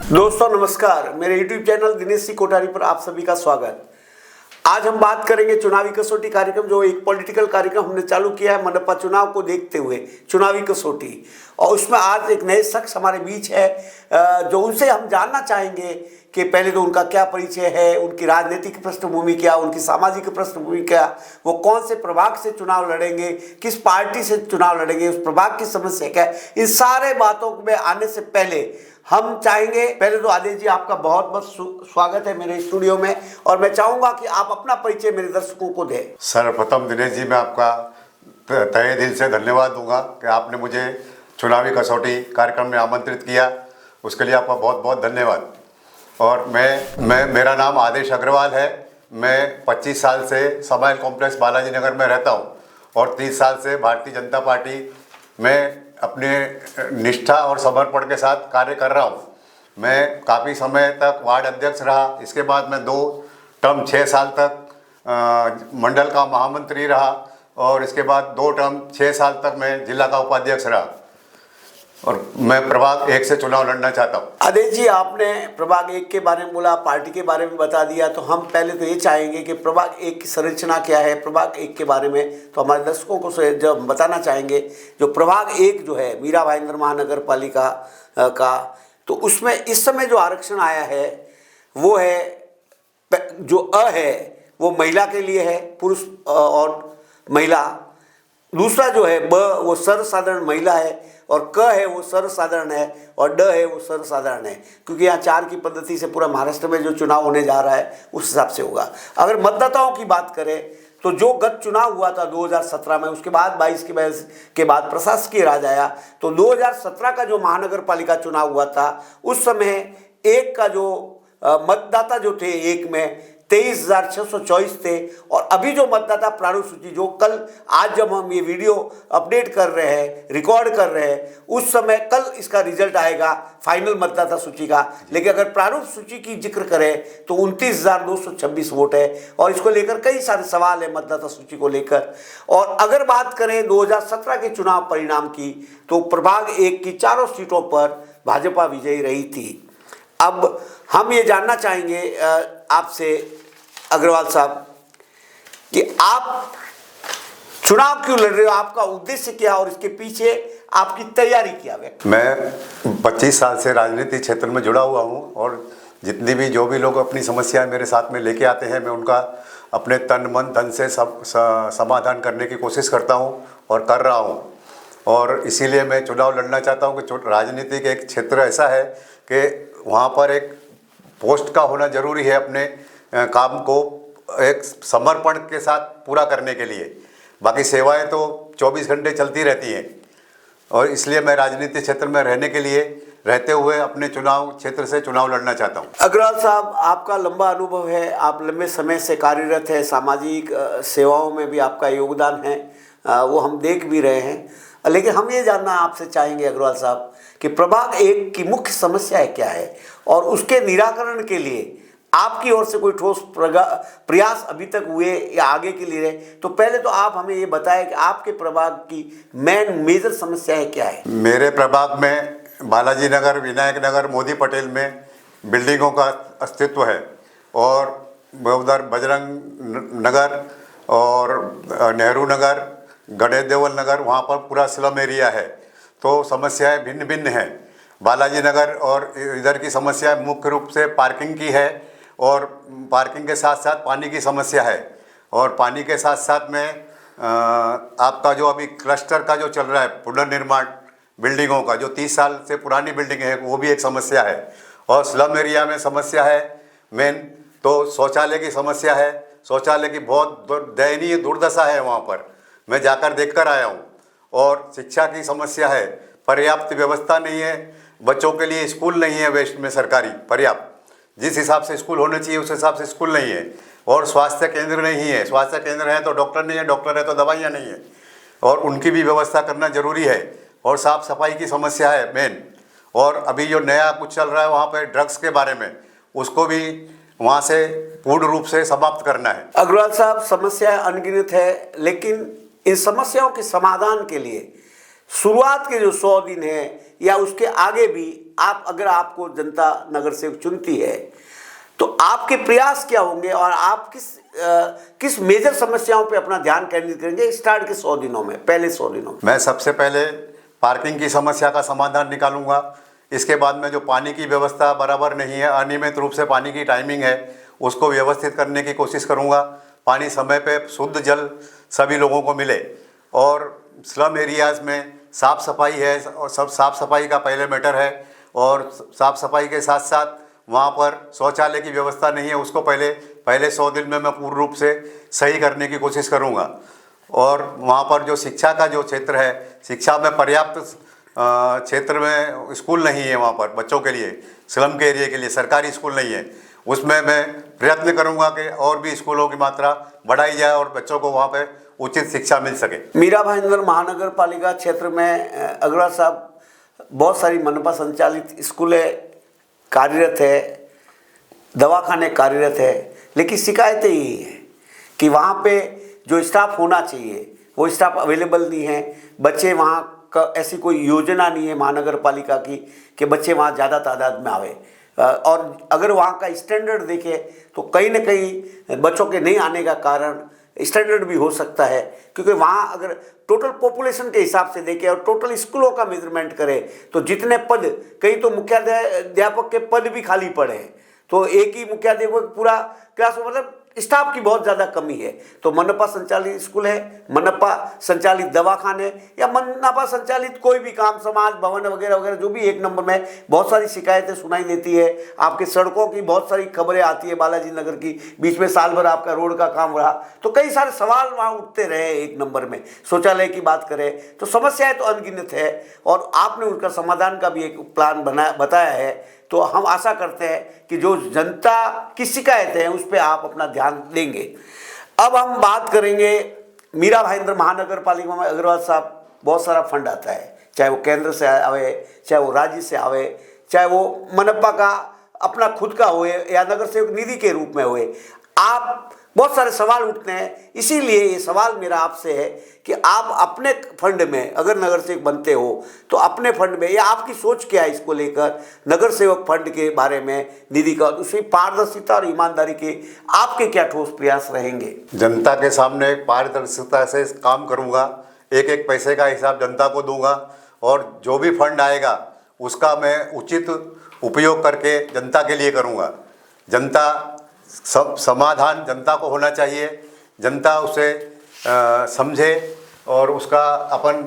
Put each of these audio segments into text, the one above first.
दोस्तों नमस्कार, मेरे YouTube चैनल दिनेश सी कोठारी पर आप सभी का स्वागत। आज हम बात करेंगे चुनावी कसौटी कार्यक्रम, जो एक पॉलिटिकल कार्यक्रम हमने चालू किया है मनपा चुनाव को देखते हुए, चुनावी कसौटी। और उसमें आज एक नए शख्स हमारे बीच है, जो उनसे हम जानना चाहेंगे कि पहले तो उनका क्या परिचय है, उनकी राजनीतिक पृष्ठभूमि क्या, उनकी सामाजिक पृष्ठभूमि क्या, वो कौन से प्रभाग से चुनाव लड़ेंगे, किस पार्टी से चुनाव लड़ेंगे, उस प्रभाग की समस्या क्या है। इन सारे बातों में आने से पहले हम चाहेंगे, पहले तो आदेश जी आपका बहुत बहुत स्वागत है मेरे स्टूडियो में, और मैं चाहूंगा कि आप अपना परिचय मेरे दर्शकों को दें। सर्वप्रथम दिनेश जी, मैं आपका तहे दिल से धन्यवाद दूंगा कि आपने मुझे चुनावी कसौटी कार्यक्रम में आमंत्रित किया, उसके लिए आपका बहुत बहुत धन्यवाद। और मेरा नाम आदेश अग्रवाल है। मैं 25 साल से समाइल कॉम्प्लेक्स बालाजी नगर में रहता हूँ और 30 साल से भारतीय जनता पार्टी में अपने निष्ठा और समर्पण के साथ कार्य कर रहा हूँ। मैं काफ़ी समय तक वार्ड अध्यक्ष रहा, इसके बाद मैं 2 टर्म 6 साल तक मंडल का महामंत्री रहा और इसके बाद 2 टर्म 6 साल तक मैं जिला का उपाध्यक्ष रहा और मैं प्रभाग 1 से चुनाव लड़ना चाहता हूँ। आदेश जी, आपने प्रभाग 1 के बारे में बोला, पार्टी के बारे में बता दिया, तो हम पहले तो ये चाहेंगे कि प्रभाग 1 की संरचना क्या है। प्रभाग 1 के बारे में तो हमारे दर्शकों को जब बताना चाहेंगे, जो प्रभाग 1 जो है मीरा भाईंदर महानगर पालिका का, तो उसमें इस समय जो आरक्षण आया है वो है, जो अ है वो महिला के लिए है, पुरुष और महिला। दूसरा जो है ब, वो सर्वसाधारण महिला है, और क है वो सर्वसाधारण है, और ड है वो सर्वसाधारण है, क्योंकि यहाँ 4 की पद्धति से पूरा महाराष्ट्र में जो चुनाव होने जा रहा है उस हिसाब से होगा। अगर मतदाताओं की बात करें तो जो गत चुनाव हुआ था 2017 में, उसके बाद 22 के बाद प्रशासकीय राज आया, तो 2017 का जो महानगर पालिका चुनाव हुआ था उस समय एक का जो मतदाता जो थे एक में 23,624 थे, और अभी जो मतदाता प्रारूप सूची जो कल आज जब हम ये वीडियो अपडेट कर रहे हैं, रिकॉर्ड कर रहे हैं, उस समय कल इसका रिजल्ट आएगा फाइनल मतदाता सूची का। लेकिन अगर प्रारूप सूची की जिक्र करें तो 29,226 वोट है, और इसको लेकर कई सारे सवाल है मतदाता सूची को लेकर। और अगर बात करें 2017 के चुनाव परिणाम की, तो प्रभाग 1 की 4 सीटों पर भाजपा विजयी रही थी। अब हम ये जानना चाहेंगे आपसे अग्रवाल साहब कि आप चुनाव क्यों लड़ रहे हो, आपका उद्देश्य क्या, और इसके पीछे आपकी तैयारी क्या है। मैं 25 साल से राजनीति क्षेत्र में जुड़ा हुआ हूँ और जितनी भी जो भी लोग अपनी समस्याएं मेरे साथ में लेके आते हैं, मैं उनका अपने तन मन धन से समाधान करने की कोशिश करता हूँ और कर रहा हूँ। और इसीलिए मैं चुनाव लड़ना चाहता हूँ कि राजनीति के एक क्षेत्र ऐसा है कि वहाँ पर एक पोस्ट का होना जरूरी है, अपने काम को एक समर्पण के साथ पूरा करने के लिए। बाकी सेवाएं तो 24 घंटे चलती रहती हैं, और इसलिए मैं राजनीतिक क्षेत्र में रहते हुए अपने चुनाव क्षेत्र से चुनाव लड़ना चाहता हूं। अग्रवाल साहब, आपका लंबा अनुभव है, आप लंबे समय से कार्यरत है, सामाजिक सेवाओं में भी आपका योगदान है, वो हम देख भी रहे हैं। लेकिन हम ये जानना आपसे चाहेंगे अग्रवाल साहब कि प्रभाग 1 की मुख्य समस्या क्या है, और उसके निराकरण के लिए आपकी ओर से कोई ठोस प्रयास अभी तक हुए या आगे के लिए रहे। तो पहले तो आप हमें ये बताएं कि आपके प्रभाग की मेजर समस्याएं क्या है। मेरे प्रभाग में बालाजी नगर, विनायक नगर, मोदी पटेल में बिल्डिंगों का अस्तित्व है, और उधर बजरंग नगर और नेहरू नगर, गणेश देवल नगर, वहाँ पर पूरा स्लम एरिया है। तो समस्याएं भिन्न भिन्न हैं। बालाजी नगर और इधर की समस्या मुख्य रूप से पार्किंग की है, और पार्किंग के साथ साथ पानी की समस्या है, और पानी के साथ साथ में आपका जो अभी क्लस्टर का जो चल रहा है पुनर्निर्माण बिल्डिंगों का, जो 30 साल से पुरानी बिल्डिंग है, वो भी एक समस्या है। और स्लम एरिया में समस्या है मेन तो शौचालय की समस्या है। शौचालय की बहुत दयनीय दुर्दशा है वहाँ पर, मैं जाकर देख कर आया हूँ। और शिक्षा की समस्या है, पर्याप्त व्यवस्था नहीं है, बच्चों के लिए स्कूल नहीं है वेस्ट में सरकारी पर्याप्त, जिस हिसाब से स्कूल होने चाहिए उस हिसाब से स्कूल नहीं है। और स्वास्थ्य केंद्र नहीं है, स्वास्थ्य केंद्र है तो डॉक्टर नहीं है, डॉक्टर है तो दवाइयाँ नहीं है, और उनकी भी व्यवस्था करना जरूरी है। और साफ़ सफाई की समस्या है मेन। और अभी जो नया कुछ चल रहा है वहाँ पे ड्रग्स के बारे में, उसको भी वहाँ से पूर्ण रूप से समाप्त करना है। अग्रवाल साहब, समस्याएं अनगिनत है, लेकिन इन समस्याओं के समाधान के लिए शुरुआत के जो 100 दिन है या उसके आगे भी आप, अगर आपको जनता नगर सेवक चुनती है तो आपके प्रयास क्या होंगे और आप किस मेजर समस्याओं पे अपना ध्यान केंद्रित करेंगे स्टार्ट के 100 दिनों में, पहले 100 दिनों में? मैं सबसे पहले पार्किंग की समस्या का समाधान निकालूंगा। इसके बाद में जो पानी की व्यवस्था बराबर नहीं है, अनियमित रूप से पानी की टाइमिंग है, उसको व्यवस्थित करने की कोशिश करूंगा। पानी समय पे शुद्ध जल सभी लोगों को मिले और स्लम एरियाज़ में साफ़ सफाई है और सब साफ़ सफाई का पहले मैटर है। और साफ़ सफाई के साथ साथ वहाँ पर शौचालय की व्यवस्था नहीं है, उसको पहले 100 दिन में मैं पूर्ण रूप से सही करने की कोशिश करूँगा। और वहाँ पर जो शिक्षा का जो क्षेत्र है, शिक्षा में पर्याप्त क्षेत्र में स्कूल नहीं है, वहाँ पर बच्चों के लिए, स्लम के एरिया के लिए सरकारी स्कूल नहीं है, उसमें मैं प्रयत्न करूँगा कि और भी स्कूलों की मात्रा बढ़ाई जाए और बच्चों को वहाँ पर उचित शिक्षा मिल सके। मीरा भाईंदर महानगर पालिका क्षेत्र में अग्रवाल साहब बहुत सारी मनपा संचालित स्कूलें कार्यरत है, दवाखाने कार्यरत है, लेकिन शिकायतें यही है कि वहाँ पे जो स्टाफ होना चाहिए वो स्टाफ अवेलेबल नहीं है। बच्चे वहाँ का ऐसी कोई योजना नहीं है महानगर पालिका की कि बच्चे वहाँ ज़्यादा तादाद में आवे। और अगर वहाँ का स्टैंडर्ड देखें तो कहीं ना कहीं बच्चों के नहीं आने का कारण स्टैंडर्ड भी हो सकता है, क्योंकि वहाँ अगर टोटल पॉपुलेशन के हिसाब से देखें और टोटल स्कूलों का मेजरमेंट करें तो जितने पद, कई तो मुख्याध्यापक के पद भी खाली पड़े हैं, तो एक ही मुख्याध्यापक पूरा क्लास, मतलब स्टाफ की बहुत ज़्यादा कमी है। तो मनपा संचालित स्कूल है, मनपा संचालित दवाखाने या मनपा संचालित कोई भी काम, समाज भवन वगैरह वगैरह, जो भी एक नंबर में बहुत सारी शिकायतें सुनाई देती है। आपके सड़कों की बहुत सारी खबरें आती है, बालाजी नगर की, बीच में साल भर आपका रोड का काम रहा, तो कई सारे सवाल वहाँ उठते रहे। एक नंबर में शौचालय की बात करें तो समस्याएं तो अनगिनत है और आपने उनका समाधान का भी एक प्लान बताया है। तो हम आशा करते हैं कि जो जनता की शिकायतें हैं उस पर आप अपना ध्यान देंगे। अब हम बात करेंगे मीरा भाईंदर महानगर पालिका में अग्रवाल साहब बहुत सारा फंड आता है, चाहे वो केंद्र से आवे, चाहे वो राज्य से आवे, चाहे वो मनपा का अपना खुद का होए या नगर सेवक निधि के रूप में होए। आप बहुत सारे सवाल उठते हैं, इसीलिए ये सवाल मेरा आपसे है कि आप अपने फंड में अगर नगर सेवक बनते हो तो अपने फंड में, या आपकी सोच क्या है इसको लेकर, नगर सेवक फंड के बारे में, निधि का, उसकी पारदर्शिता और ईमानदारी के आपके क्या ठोस प्रयास रहेंगे? जनता के सामने पारदर्शिता से काम करूंगा, एक एक पैसे का हिसाब जनता को दूंगा और जो भी फंड आएगा उसका मैं उचित उपयोग करके जनता के लिए करूंगा। जनता समाधान जनता को होना चाहिए, जनता उसे समझे और उसका अपन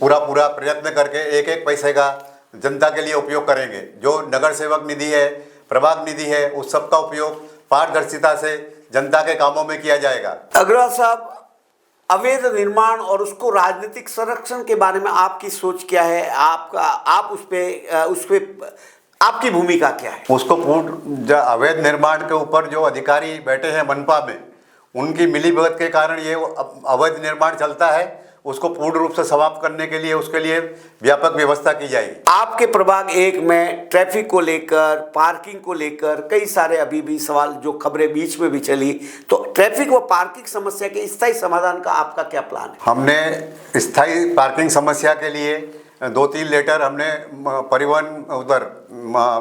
पूरा प्रयत्न करके एक एक पैसे का जनता के लिए उपयोग करेंगे। जो नगर सेवक निधि है, प्रभाग निधि है, उस सब का उपयोग पारदर्शिता से जनता के कामों में किया जाएगा। अग्रवाल साहब, अवैध निर्माण और उसको राजनीतिक संरक्षण के बारे में आपकी सोच क्या है? आप उस पे आपकी भूमिका क्या है? उसको अवैध निर्माण के ऊपर जो अधिकारी बैठे हैं मनपा में, उनकी मिलीभगत के कारण ये अवैध निर्माण चलता है, उसको पूर्ण रूप से समाप्त करने के लिए उसके लिए व्यापक व्यवस्था की जाएगी। आपके प्रभाग 1 में ट्रैफिक को लेकर, पार्किंग को लेकर कई सारे अभी भी सवाल, जो खबरें बीच में भी चली, तो ट्रैफिक व पार्किंग समस्या के स्थायी समाधान का आपका क्या प्लान है? हमने स्थायी पार्किंग समस्या के लिए 2-3 लेटर हमने परिवहन उधर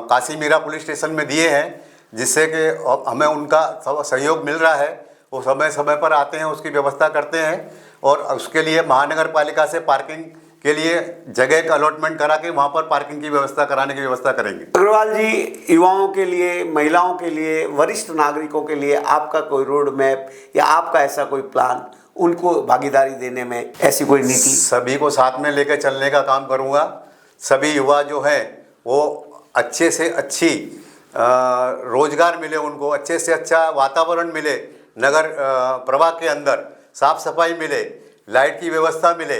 काशी मीरा पुलिस स्टेशन में दिए हैं, जिससे कि हमें उनका सहयोग मिल रहा है। वो समय समय पर आते हैं, उसकी व्यवस्था करते हैं और उसके लिए महानगर पालिका से पार्किंग के लिए जगह का अलॉटमेंट करा के वहाँ पर पार्किंग की व्यवस्था कराने की व्यवस्था करेंगे। अग्रवाल जी, युवाओं के लिए, महिलाओं के लिए, वरिष्ठ नागरिकों के लिए आपका कोई रोड मैप या आपका ऐसा कोई प्लान, उनको भागीदारी देने में ऐसी कोई नीति? सभी को साथ में लेकर चलने का काम करूँगा। सभी युवा जो हैं वो अच्छे से अच्छी रोजगार मिले, उनको अच्छे से अच्छा वातावरण मिले, नगर प्रभाग के अंदर साफ सफाई मिले, लाइट की व्यवस्था मिले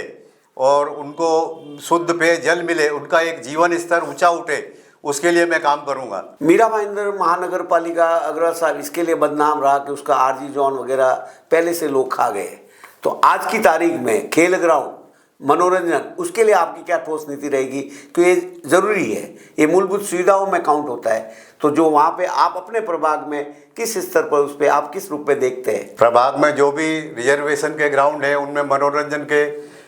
और उनको शुद्ध पेय जल मिले, उनका एक जीवन स्तर ऊंचा उठे, उसके लिए मैं काम करूंगा। मीरा भाईंदर महानगर पालिका अग्रवाल साहब इसके लिए बदनाम रहा कि उसका आरजी जोन वगैरह पहले से लोग खा गए, तो आज की तारीख में खेल ग्राउंड, मनोरंजन, उसके लिए आपकी क्या ठोस नीति रहेगी? क्योंकि ये ज़रूरी है, ये मूलभूत सुविधाओं में काउंट होता है। तो जो वहाँ पे आप अपने प्रभाग में किस स्तर पर, उस पर आप किस रूप में देखते हैं? प्रभाग में जो भी रिजर्वेशन के ग्राउंड है उनमें मनोरंजन के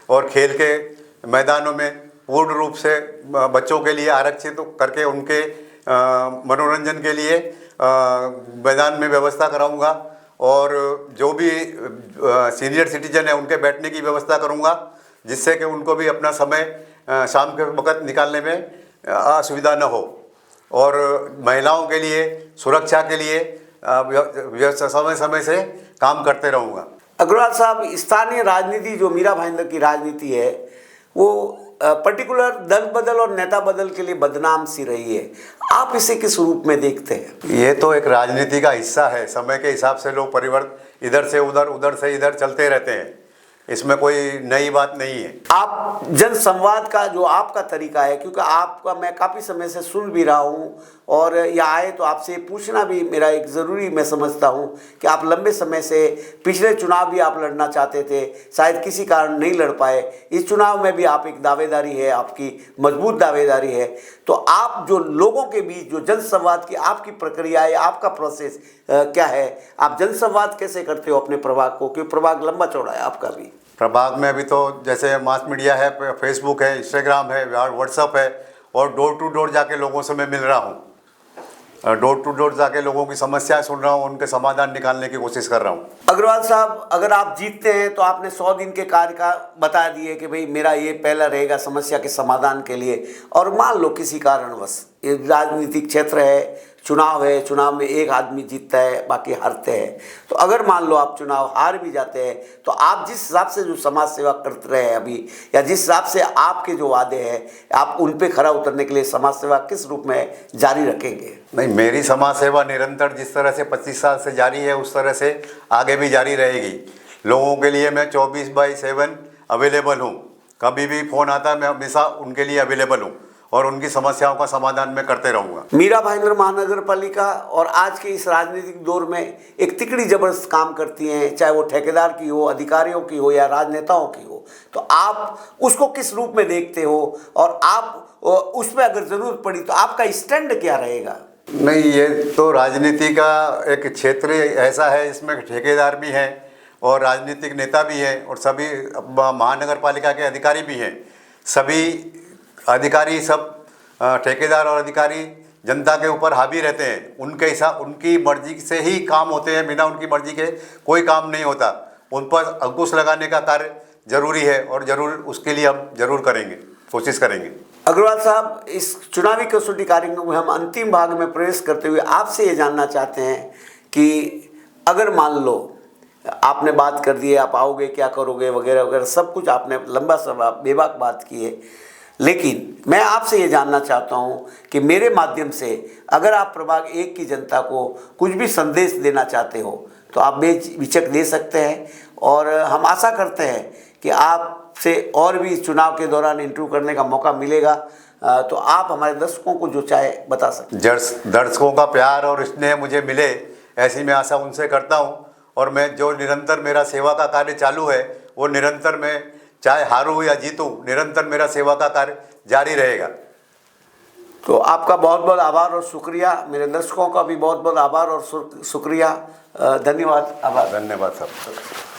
और खेल के मैदानों में पूर्ण रूप से बच्चों के लिए आरक्षित करके उनके मनोरंजन के लिए मैदान में व्यवस्था कराऊंगा और जो भी सीनियर सिटीजन है उनके बैठने की व्यवस्था करूंगा, जिससे कि उनको भी अपना समय शाम के वक्त निकालने में असुविधा न हो। और महिलाओं के लिए सुरक्षा के लिए समय समय से काम करते रहूँगा। अग्रवाल साहब, स्थानीय राजनीति जो मीरा भाईंदर की राजनीति है वो पर्टिकुलर दल बदल और नेता बदल के लिए बदनाम सी रही है, आप इसे किस रूप में देखते हैं? ये तो एक राजनीति का हिस्सा है। समय के हिसाब से लोग परिवर्तन इधर से उधर, उधर से इधर चलते रहते हैं, इसमें कोई नई बात नहीं है। आप जन संवाद का जो आपका तरीका है, क्योंकि आपका मैं काफ़ी समय से सुन भी रहा हूँ और यहाँ आए तो आपसे पूछना भी मेरा एक ज़रूरी मैं समझता हूँ कि आप लंबे समय से पिछले चुनाव भी आप लड़ना चाहते थे, शायद किसी कारण नहीं लड़ पाए, इस चुनाव में भी आप एक दावेदारी है, आपकी मजबूत दावेदारी है। तो आप जो लोगों के बीच जो जन संवाद की आपकी प्रक्रिया है, आपका प्रोसेस क्या है, आप जन संवाद कैसे करते हो अपने प्रभाग को, क्योंकि प्रभाग लंबा चौड़ा है आपका भी? प्रभाग में अभी तो जैसे मास मीडिया है, फेसबुक है, इंस्टाग्राम है, व्हाट्सअप है और डोर टू डोर जाके लोगों से मैं मिल रहा हूँ। डोर टू डोर जाके लोगों की समस्याएं सुन रहा हूँ, उनके समाधान निकालने की कोशिश कर रहा हूँ। अग्रवाल साहब, अगर आप जीतते हैं तो आपने 100 दिन के कार्य का बता दिए कि भाई मेरा ये पहला रहेगा समस्या के समाधान के लिए, और मान लो किसी कारणवश ये राजनीतिक क्षेत्र है, चुनाव है, चुनाव में एक आदमी जीतता है बाकी हारते हैं, तो अगर मान लो आप चुनाव हार भी जाते हैं तो आप जिस हिसाब से जो समाज सेवा करते रहे हैं अभी, या जिस हिसाब से आपके जो वादे हैं आप उन पे खरा उतरने के लिए समाज सेवा किस रूप में जारी रखेंगे? नहीं, मेरी समाज सेवा निरंतर जिस तरह से 25 साल से जारी है उस तरह से आगे भी जारी रहेगी। लोगों के लिए मैं 24/7 अवेलेबल हूँ। कभी भी फ़ोन आता है मैं हमेशा उनके लिए अवेलेबल हूँ और उनकी समस्याओं का समाधान मैं करते रहूँगा। मीरा भाईंदर महानगर पालिका और आज के इस राजनीतिक दौर में एक तिकड़ी जबरदस्त काम करती हैं, चाहे वो ठेकेदार की हो, अधिकारियों की हो या राजनेताओं की हो, तो आप उसको किस रूप में देखते हो और आप उसमें अगर ज़रूरत पड़ी तो आपका स्टैंड क्या रहेगा? नहीं, ये तो राजनीति का एक क्षेत्र ऐसा है, इसमें ठेकेदार भी हैं और राजनीतिक नेता भी हैं और सभी महानगर पालिका के अधिकारी भी हैं। सभी अधिकारी, सब ठेकेदार और अधिकारी जनता के ऊपर हावी रहते हैं। उनके हिसाब, उनकी मर्जी से ही काम होते हैं, बिना उनकी मर्जी के कोई काम नहीं होता। उन पर अंकुश लगाने का कार्य जरूरी है और जरूर उसके लिए हम जरूर करेंगे, कोशिश करेंगे। अग्रवाल साहब, इस चुनावी कसौटी कार्यक्रम में हम अंतिम भाग में प्रवेश करते हुए आपसे ये जानना चाहते हैं कि अगर मान लो आपने बात कर दी है, आप आओगे, क्या करोगे वगैरह वगैरह सब कुछ आपने लंबा समय बेबाक बात की है, लेकिन मैं आपसे ये जानना चाहता हूँ कि मेरे माध्यम से अगर आप प्रभाग 1 की जनता को कुछ भी संदेश देना चाहते हो तो आप बेझिझक दे सकते हैं, और हम आशा करते हैं कि आपसे और भी चुनाव के दौरान इंटरव्यू करने का मौका मिलेगा, तो आप हमारे दर्शकों को जो चाहे बता सकते हैं। दर्शकों का प्यार और स्नेह मुझे मिले, ऐसी मैं आशा उनसे करता हूँ और मैं जो निरंतर मेरा सेवा का कार्य चालू है वो निरंतर मैं चाहे हारूं या जीतूं, निरंतर मेरा सेवा का कार्य जारी रहेगा। तो आपका बहुत बहुत आभार और शुक्रिया, मेरे दर्शकों का भी बहुत बहुत आभार और शुक्रिया, धन्यवाद, आभार। धन्यवाद साहब।